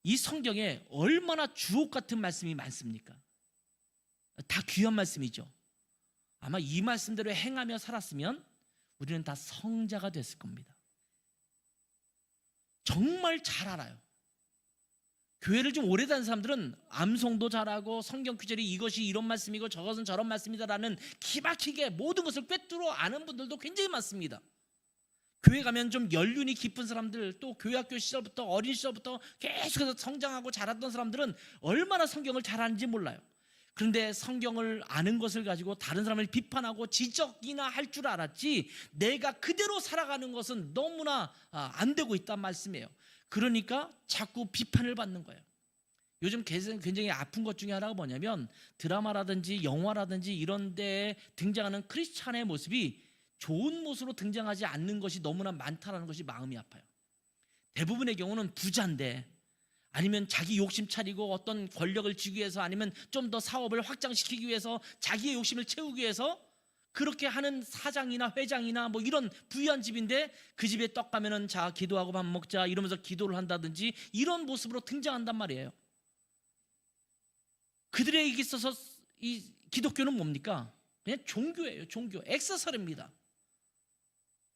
이 성경에 얼마나 주옥 같은 말씀이 많습니까? 다 귀한 말씀이죠. 아마 이 말씀대로 행하며 살았으면 우리는 다 성자가 됐을 겁니다. 정말 잘 알아요. 교회를 좀 오래 다닌 사람들은 암송도 잘하고 성경 구절이 이것이 이런 말씀이고 저것은 저런 말씀이다라는 기막히게 모든 것을 꿰뚫어 아는 분들도 굉장히 많습니다. 교회 가면 좀 연륜이 깊은 사람들, 또 교회학교 시절부터 어린 시절부터 계속해서 성장하고 자랐던 사람들은 얼마나 성경을 잘 아는지 몰라요. 그런데 성경을 아는 것을 가지고 다른 사람을 비판하고 지적이나 할 줄 알았지 내가 그대로 살아가는 것은 너무나 안 되고 있단 말씀이에요. 그러니까 자꾸 비판을 받는 거예요. 요즘 굉장히 아픈 것 중에 하나가 뭐냐면 드라마라든지 영화라든지 이런 데에 등장하는 크리스찬의 모습이 좋은 모습으로 등장하지 않는 것이 너무나 많다는 것이 마음이 아파요. 대부분의 경우는 부자인데 아니면 자기 욕심 차리고 어떤 권력을 쥐기 위해서 아니면 좀 더 사업을 확장시키기 위해서 자기의 욕심을 채우기 위해서 그렇게 하는 사장이나 회장이나 뭐 이런 부유한 집인데 그 집에 떡 가면은 자 기도하고 밥 먹자 이러면서 기도를 한다든지 이런 모습으로 등장한단 말이에요. 그들에게 있어서 이 기독교는 뭡니까? 그냥 종교예요. 종교, 액세서리입니다.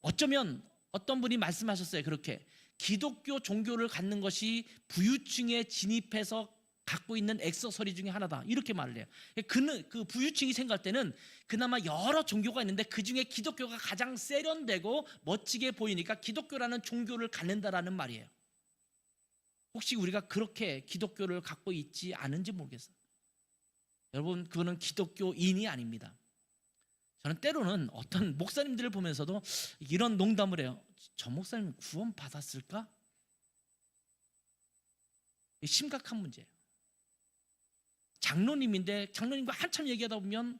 어쩌면 어떤 분이 말씀하셨어요. 그렇게 기독교 종교를 갖는 것이 부유층에 진입해서 갖고 있는 액세서리 중에 하나다 이렇게 말을 해요. 그 부유층이 생각할 때는 그나마 여러 종교가 있는데 그 중에 기독교가 가장 세련되고 멋지게 보이니까 기독교라는 종교를 갖는다라는 말이에요. 혹시 우리가 그렇게 기독교를 갖고 있지 않은지 모르겠어요. 여러분, 그거는 기독교인이 아닙니다. 저는 때로는 어떤 목사님들을 보면서도 이런 농담을 해요. 저 목사님 구원 받았을까? 심각한 문제예요. 장로님인데 장로님과 한참 얘기하다 보면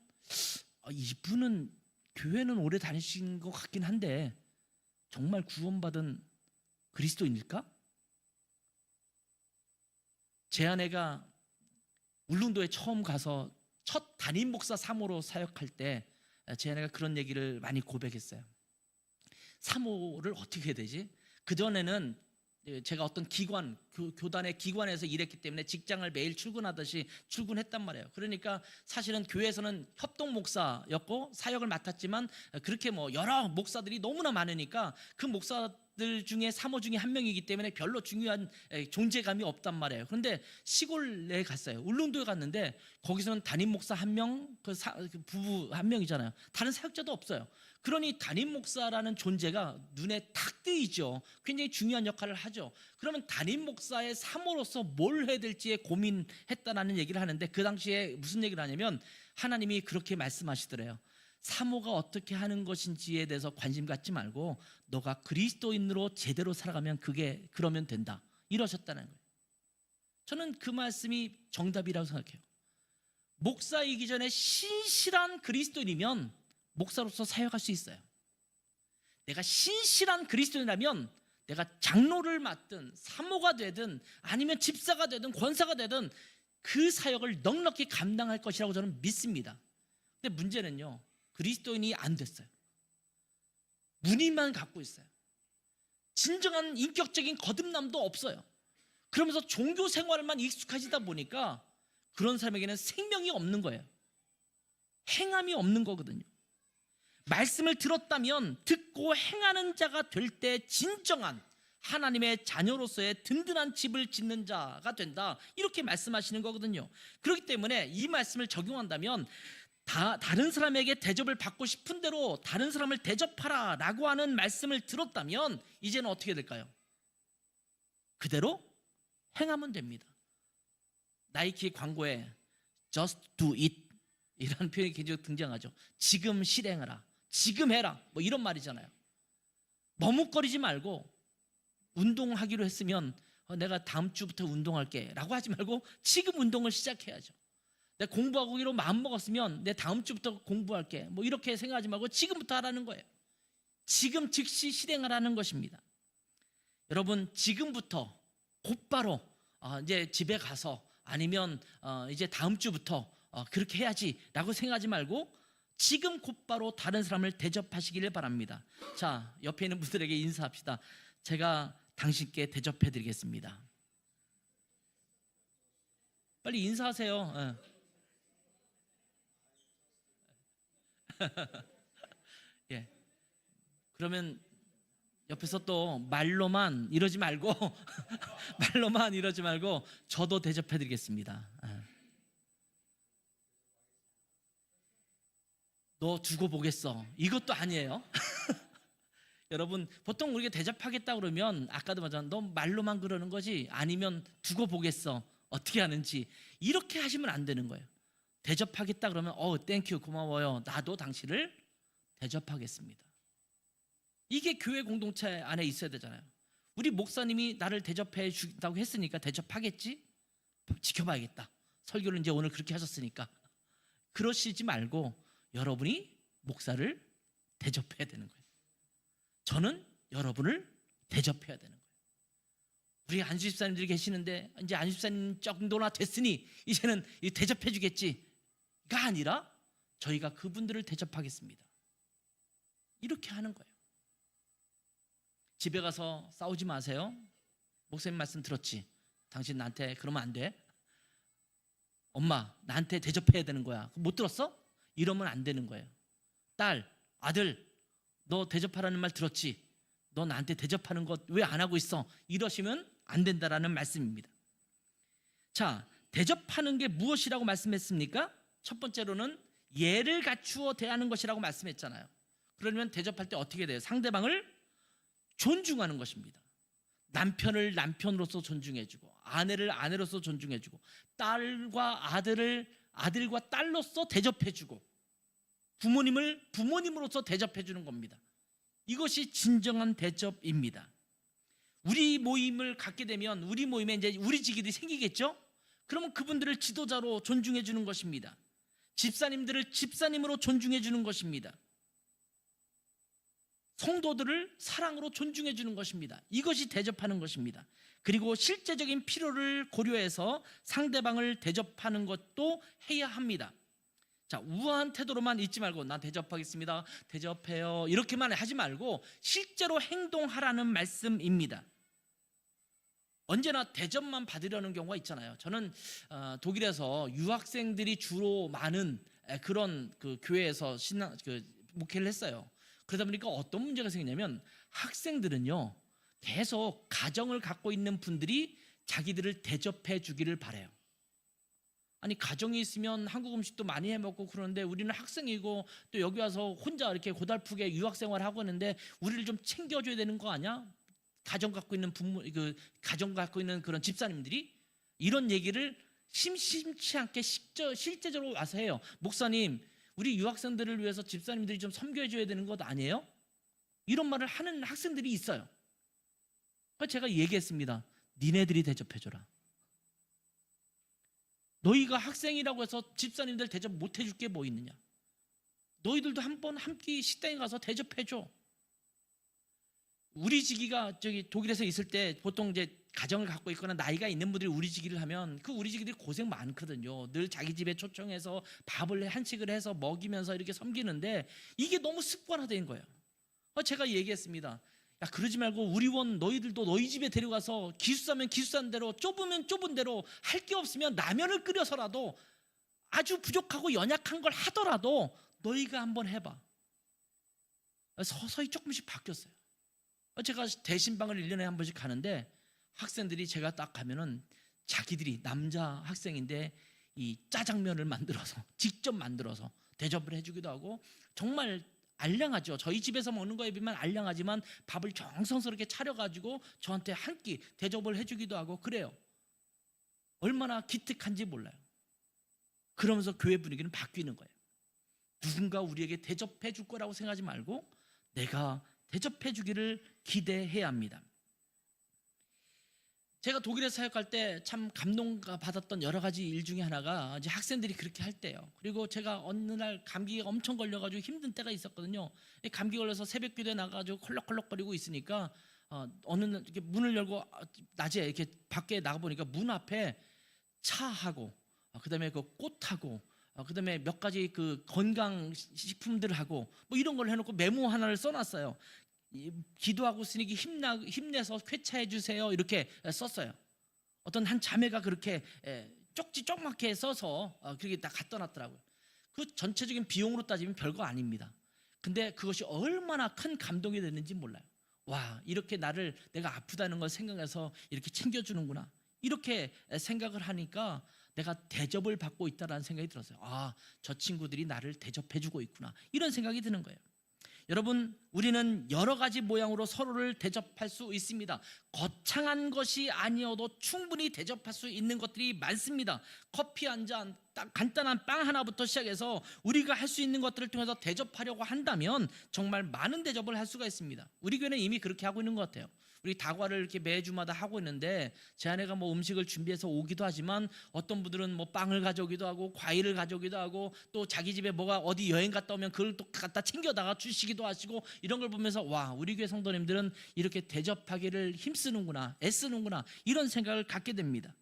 이분은 교회는 오래 다니신 것 같긴 한데 정말 구원받은 그리스도인일까? 제 아내가 울릉도에 처음 가서 첫 담임 목사 사모로 사역할 때 제 아내가 그런 얘기를 많이 고백했어요. 사모를 어떻게 해야 되지? 그전에는 제가 어떤 기관, 교단의 기관에서 일했기 때문에 직장을 매일 출근하듯이 출근했단 말이에요. 그러니까 사실은 교회에서는 협동 목사였고 사역을 맡았지만 그렇게 뭐 여러 목사들이 너무나 많으니까 그 목사들 중에 사모 중에 한 명이기 때문에 별로 중요한 존재감이 없단 말이에요. 그런데 시골에 갔어요. 울릉도에 갔는데 거기서는 담임 목사 한 명, 그 부부 한 명이잖아요. 다른 사역자도 없어요. 그러니 담임 목사라는 존재가 눈에 탁 뜨이죠. 굉장히 중요한 역할을 하죠. 그러면 담임 목사의 사모로서 뭘 해야 될지에 고민했다라는 얘기를 하는데 그 당시에 무슨 얘기를 하냐면 하나님이 그렇게 말씀하시더래요. 사모가 어떻게 하는 것인지에 대해서 관심 갖지 말고 너가 그리스도인으로 제대로 살아가면 그러면 된다. 이러셨다는 거예요. 저는 그 말씀이 정답이라고 생각해요. 목사이기 전에 신실한 그리스도인이면 목사로서 사역할 수 있어요. 내가 신실한 그리스도인이라면 내가 장로를 맡든 사모가 되든 아니면 집사가 되든 권사가 되든 그 사역을 넉넉히 감당할 것이라고 저는 믿습니다. 근데 문제는요, 그리스도인이 안 됐어요. 문의만 갖고 있어요. 진정한 인격적인 거듭남도 없어요. 그러면서 종교 생활만 익숙해지다 보니까 그런 사람에게는 생명이 없는 거예요. 행함이 없는 거거든요. 말씀을 들었다면 듣고 행하는 자가 될 때 진정한 하나님의 자녀로서의 든든한 집을 짓는 자가 된다. 이렇게 말씀하시는 거거든요. 그렇기 때문에 이 말씀을 적용한다면 다른 사람에게 대접을 받고 싶은 대로 다른 사람을 대접하라 라고 하는 말씀을 들었다면 이제는 어떻게 될까요? 그대로 행하면 됩니다. 나이키 광고에 Just do it 이라는 표현이 굉장히 등장하죠. 지금 실행하라, 지금 해라, 뭐 이런 말이잖아요. 머뭇거리지 말고 운동하기로 했으면 내가 다음 주부터 운동할게 라고 하지 말고 지금 운동을 시작해야죠. 내가 공부하기로 마음먹었으면 내 다음 주부터 공부할게 뭐 이렇게 생각하지 말고 지금부터 하라는 거예요. 지금 즉시 실행하라는 것입니다. 여러분, 지금부터 곧바로 이제 집에 가서 아니면 이제 다음 주부터 그렇게 해야지 라고 생각하지 말고 지금 곧바로 다른 사람을 대접하시기를 바랍니다. 자, 옆에 있는 분들에게 인사합시다. 제가 당신께 대접해 드리겠습니다. 빨리 인사하세요. 예. 그러면 옆에서 또 말로만 이러지 말고 말로만 이러지 말고 저도 대접해 드리겠습니다. 너 두고 보겠어. 이것도 아니에요. 여러분, 보통 우리가 대접하겠다 그러면 아까도 말했잖아. 너 말로만 그러는 거지 아니면 두고 보겠어. 어떻게 하는지 이렇게 하시면 안 되는 거예요. 대접하겠다 그러면 땡큐 고마워요. 나도 당신을 대접하겠습니다. 이게 교회 공동체 안에 있어야 되잖아요. 우리 목사님이 나를 대접해 준다고 했으니까 대접하겠지? 지켜봐야겠다. 설교를 이제 오늘 그렇게 하셨으니까. 그러시지 말고 여러분이 목사를 대접해야 되는 거예요. 저는 여러분을 대접해야 되는 거예요. 우리 안수 집사님들이 계시는데 이제 안수 집사님 정도나 됐으니 이제는 대접해 주겠지가 아니라 저희가 그분들을 대접하겠습니다. 이렇게 하는 거예요. 집에 가서 싸우지 마세요. 목사님 말씀 들었지? 당신 나한테 그러면 안 돼. 엄마 나한테 대접해야 되는 거야. 못 들었어? 이러면 안 되는 거예요. 딸, 아들, 너 대접하라는 말 들었지? 너 나한테 대접하는 것 왜 안 하고 있어? 이러시면 안 된다라는 말씀입니다. 자, 대접하는 게 무엇이라고 말씀했습니까? 첫 번째로는 예를 갖추어 대하는 것이라고 말씀했잖아요. 그러면 대접할 때 어떻게 돼요? 상대방을 존중하는 것입니다. 남편을 남편으로서 존중해주고 아내를 아내로서 존중해주고 딸과 아들과 딸로서 대접해주고 부모님을 부모님으로서 대접해주는 겁니다. 이것이 진정한 대접입니다. 우리 모임을 갖게 되면 우리 모임에 이제 우리 지기들이 생기겠죠? 그러면 그분들을 지도자로 존중해주는 것입니다. 집사님들을 집사님으로 존중해주는 것입니다. 성도들을 사랑으로 존중해 주는 것입니다. 이것이 대접하는 것입니다. 그리고 실제적인 필요를 고려해서 상대방을 대접하는 것도 해야 합니다. 자, 우아한 태도로만 있지 말고 난 대접하겠습니다. 대접해요. 이렇게만 하지 말고 실제로 행동하라는 말씀입니다. 언제나 대접만 받으려는 경우가 있잖아요. 저는 독일에서 유학생들이 주로 많은 그런 그 교회에서 목회를 했어요. 그러다 보니까 어떤 문제가 생기냐면 학생들은요 계속 가정을 갖고 있는 분들이 자기들을 대접해 주기를 바래요. 아니 가정이 있으면 한국 음식도 많이 해 먹고 그러는데 우리는 학생이고 또 여기 와서 혼자 이렇게 고달프게 유학 생활을 하고 있는데 우리를 좀 챙겨줘야 되는 거 아니야? 가정 갖고 있는 가정 갖고 있는 그런 집사님들이 이런 얘기를 심심치 않게 실제적으로 와서 해요. 목사님, 우리 유학생들을 위해서 집사님들이 좀 섬겨줘야 되는 것 아니에요? 이런 말을 하는 학생들이 있어요. 그래서 제가 얘기했습니다. 니네들이 대접해줘라. 너희가 학생이라고 해서 집사님들 대접 못 해줄 게 뭐 있느냐? 너희들도 한번 함께 식당에 가서 대접해줘. 우리 지기가 저기 독일에서 있을 때 보통 이제 가정을 갖고 있거나 나이가 있는 분들이 우리 지기를 하면 그 우리 지기들이 고생 많거든요. 늘 자기 집에 초청해서 밥을 한식을 해서 먹이면서 이렇게 섬기는데 이게 너무 습관화된 거예요. 제가 얘기했습니다. 야, 그러지 말고 우리 원 너희들도 너희 집에 데려가서 기숙사면 기숙사인 대로 좁으면 좁은 대로 할 게 없으면 라면을 끓여서라도 아주 부족하고 연약한 걸 하더라도 너희가 한번 해봐. 서서히 조금씩 바뀌었어요. 제가 대신방을 1년에 한 번씩 가는데 학생들이 제가 딱 가면은 자기들이 남자 학생인데 이 짜장면을 만들어서 직접 만들어서 대접을 해주기도 하고 정말 알량하죠. 저희 집에서 먹는 거에 비하면 알량하지만 밥을 정성스럽게 차려가지고 저한테 한 끼 대접을 해주기도 하고 그래요. 얼마나 기특한지 몰라요. 그러면서 교회 분위기는 바뀌는 거예요. 누군가 우리에게 대접해 줄 거라고 생각하지 말고 내가 대접해 주기를 기대해야 합니다. 제가 독일에 사역할 때 참 감동받았던 여러 가지 일 중에 하나가 이제 학생들이 그렇게 할 때요. 그리고 제가 어느 날 감기가 엄청 걸려가지고 힘든 때가 있었거든요. 감기 걸려서 새벽 기도에 나가가지고 콜록콜록거리고 있으니까 어느 날 이렇게 문을 열고 낮에 이렇게 밖에 나가 보니까 문 앞에 차하고 그다음에 그 꽃하고 그다음에 몇 가지 그 건강 식품들하고 뭐 이런 걸 해놓고 메모 하나를 써놨어요. 기도하고 있으니 힘내서 쾌차해 주세요. 이렇게 썼어요. 어떤 한 자매가 그렇게 쪽지 조그맣게 써서 그렇게 다 갖다 놨더라고요. 그 전체적인 비용으로 따지면 별거 아닙니다. 근데 그것이 얼마나 큰 감동이 됐는지 몰라요. 와, 이렇게 내가 아프다는 걸 생각해서 이렇게 챙겨주는구나, 이렇게 생각을 하니까 내가 대접을 받고 있다는 생각이 들었어요. 아, 저 친구들이 나를 대접해주고 있구나, 이런 생각이 드는 거예요. 여러분, 우리는 여러 가지 모양으로 서로를 대접할 수 있습니다. 거창한 것이 아니어도 충분히 대접할 수 있는 것들이 많습니다. 커피 한 잔, 간단한 빵 하나부터 시작해서 우리가 할 수 있는 것들을 통해서 대접하려고 한다면 정말 많은 대접을 할 수가 있습니다. 우리 교회는 이미 그렇게 하고 있는 것 같아요. 우리 다과를 이렇게 매주마다 하고 있는데 제 아내가 뭐 음식을 준비해서 오기도 하지만 어떤 분들은 뭐 빵을 가져오기도 하고 과일을 가져오기도 하고 또 자기 집에 뭐가 어디 여행 갔다 오면 그걸 또 갖다 챙겨다가 주시기도 하시고, 이런 걸 보면서 와, 우리 교회 성도님들은 이렇게 대접하기를 힘쓰는구나, 애쓰는구나, 이런 생각을 갖게 됩니다.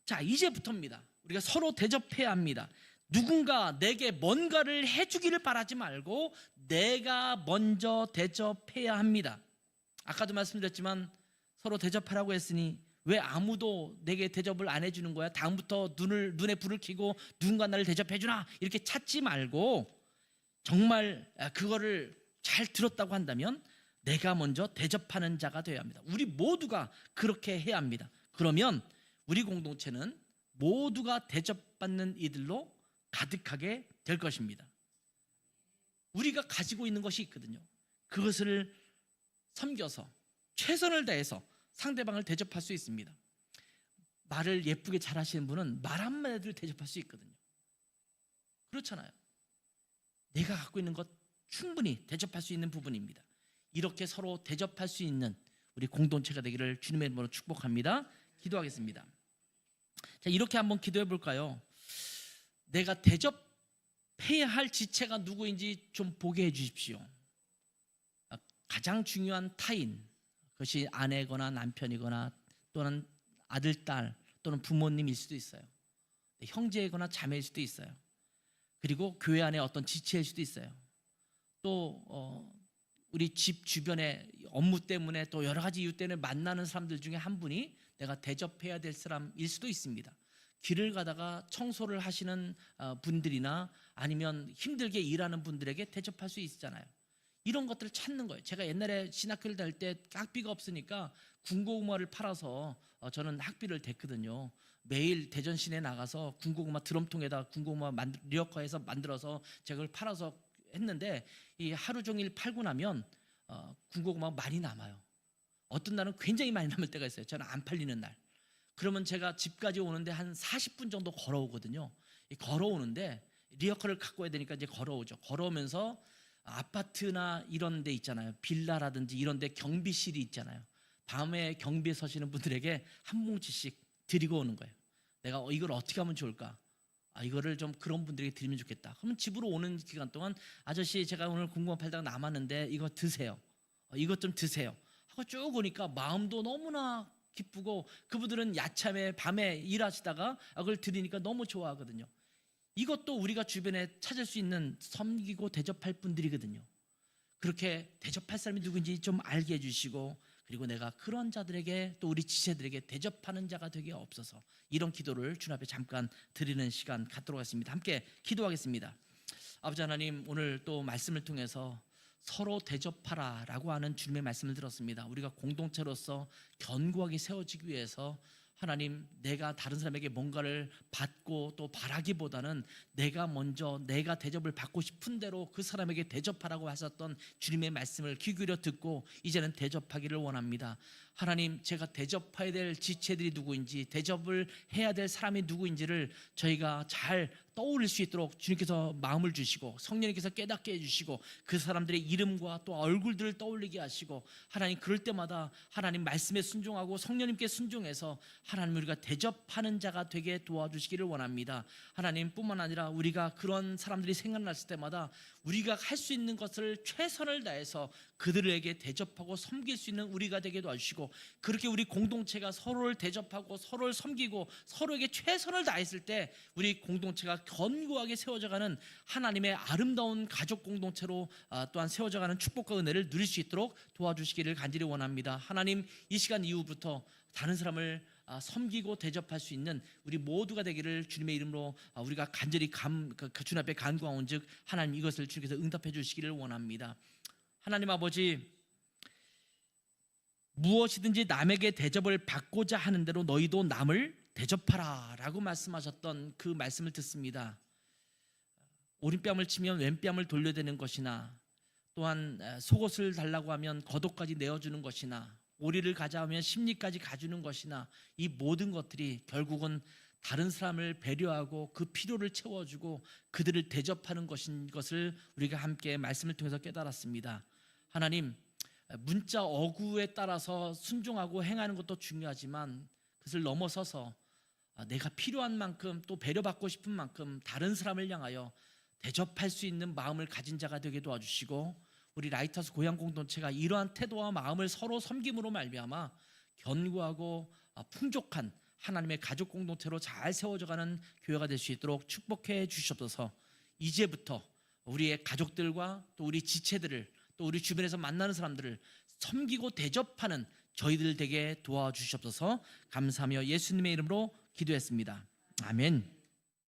자, 이제부터입니다. 우리가 서로 대접해야 합니다. 누군가 내게 뭔가를 해주기를 바라지 말고 내가 먼저 대접해야 합니다. 아까도 말씀드렸지만 서로 대접하라고 했으니 왜 아무도 내게 대접을 안 해주는 거야? 다음부터 눈에 불을 켜고 누군가 나를 대접해주나, 이렇게 찾지 말고 정말 그거를 잘 들었다고 한다면 내가 먼저 대접하는 자가 되어야 합니다. 우리 모두가 그렇게 해야 합니다. 그러면 우리 공동체는 모두가 대접받는 이들로 가득하게 될 것입니다. 우리가 가지고 있는 것이 있거든요. 그것을 섬겨서 최선을 다해서 상대방을 대접할 수 있습니다. 말을 예쁘게 잘하시는 분은 말 한마디를 대접할 수 있거든요. 그렇잖아요. 내가 갖고 있는 것 충분히 대접할 수 있는 부분입니다. 이렇게 서로 대접할 수 있는 우리 공동체가 되기를 주님의 이름으로 축복합니다. 기도하겠습니다. 자, 이렇게 한번 기도해 볼까요? 내가 대접해야 할 지체가 누구인지 좀 보게 해 주십시오. 가장 중요한 타인, 그것이 아내거나 남편이거나 또는 아들, 딸 또는 부모님일 수도 있어요. 형제이거나 자매일 수도 있어요. 그리고 교회 안에 어떤 지체일 수도 있어요. 또 우리 집 주변에 업무 때문에 또 여러 가지 이유 때문에 만나는 사람들 중에 한 분이 내가 대접해야 될 사람일 수도 있습니다. 길을 가다가 청소를 하시는 분들이나 아니면 힘들게 일하는 분들에게 대접할 수 있잖아요. 이런 것들을 찾는 거예요. 제가 옛날에 신학교를 다닐 때 학비가 없으니까 군고구마를 팔아서 저는 학비를 댔거든요. 매일 대전 시내 나가서 군고구마 드럼통에다 군고구마 리어커해서 만들어서 제가 그걸 팔아서 했는데, 이 하루 종일 팔고 나면 군고구마 많이 남아요. 어떤 날은 굉장히 많이 남을 때가 있어요. 저는 안 팔리는 날. 그러면 제가 집까지 오는데 한 40분 정도 걸어오거든요. 걸어오는데 리어커를 갖고 와야 되니까 이제 걸어오죠. 걸어오면서 아파트나 이런 데 있잖아요. 빌라라든지 이런 데 경비실이 있잖아요. 밤에 경비에 서시는 분들에게 한 뭉치씩 드리고 오는 거예요. 내가 이걸 어떻게 하면 좋을까? 이거를 좀 그런 분들에게 드리면 좋겠다. 그러면 집으로 오는 기간 동안 아저씨, 제가 오늘 군고구마 팔다가 남았는데 이거 드세요. 이것 좀 드세요. 하고 쭉 오니까 마음도 너무나 기쁘고, 그분들은 야참에 밤에 일하시다가 그걸 드리니까 너무 좋아하거든요. 이것도 우리가 주변에 찾을 수 있는 섬기고 대접할 분들이거든요. 그렇게 대접할 사람이 누군지 좀 알게 해주시고, 그리고 내가 그런 자들에게 또 우리 지체들에게 대접하는 자가 되게 없어서, 이런 기도를 주님 앞에 잠깐 드리는 시간 갖도록 하겠습니다. 함께 기도하겠습니다. 아버지 하나님, 오늘 또 말씀을 통해서 서로 대접하라라고 하는 주님의 말씀을 들었습니다. 우리가 공동체로서 견고하게 세워지기 위해서 하나님, 내가 다른 사람에게 뭔가를 받고 또 바라기보다는 내가 먼저 내가 대접을 받고 싶은 대로 그 사람에게 대접하라고 하셨던 주님의 말씀을 귀 기울여 듣고 이제는 대접하기를 원합니다. 하나님, 제가 대접해야 될 지체들이 누구인지, 대접을 해야 될 사람이 누구인지를 저희가 잘 떠올릴 수 있도록 주님께서 마음을 주시고 성령님께서 깨닫게 해주시고 그 사람들의 이름과 또 얼굴들을 떠올리게 하시고, 하나님, 그럴 때마다 하나님 말씀에 순종하고 성령님께 순종해서 하나님, 우리가 대접하는 자가 되게 도와주시기를 원합니다. 하나님, 뿐만 아니라 우리가 그런 사람들이 생각났을 때마다 우리가 할 수 있는 것을 최선을 다해서 그들에게 대접하고 섬길 수 있는 우리가 되게 도와주시고, 그렇게 우리 공동체가 서로를 대접하고 서로를 섬기고 서로에게 최선을 다했을 때 우리 공동체가 견고하게 세워져가는 하나님의 아름다운 가족 공동체로 또한 세워져가는 축복과 은혜를 누릴 수 있도록 도와주시기를 간절히 원합니다. 하나님, 이 시간 이후부터 다른 사람을 섬기고 대접할 수 있는 우리 모두가 되기를 주님의 이름으로 우리가 간절히 주님 앞에 간구하온 즉 하나님, 이것을 주님께서 응답해 주시기를 원합니다. 하나님 아버지, 무엇이든지 남에게 대접을 받고자 하는 대로 너희도 남을 대접하라 라고 말씀하셨던 그 말씀을 듣습니다. 오른뺨을 치면 왼뺨을 돌려대는 것이나, 또한 속옷을 달라고 하면 겉옷까지 내어주는 것이나, 오리를 가자 하면 심리까지 가주는 것이나, 이 모든 것들이 결국은 다른 사람을 배려하고 그 필요를 채워주고 그들을 대접하는 것인 것을 우리가 함께 말씀을 통해서 깨달았습니다. 하나님, 문자 어구에 따라서 순종하고 행하는 것도 중요하지만 그것을 넘어서서 내가 필요한 만큼, 또 배려받고 싶은 만큼 다른 사람을 향하여 대접할 수 있는 마음을 가진 자가 되게 도와주시고, 우리 라이트하우스 고향 공동체가 이러한 태도와 마음을 서로 섬김으로 말미암아 견고하고 풍족한 하나님의 가족 공동체로 잘 세워져가는 교회가 될 수 있도록 축복해 주시옵소서. 이제부터 우리의 가족들과 또 우리 지체들을, 또 우리 주변에서 만나는 사람들을 섬기고 대접하는 저희들 되게 도와주시옵소서. 감사하며 예수님의 이름으로 기도했습니다. 아멘.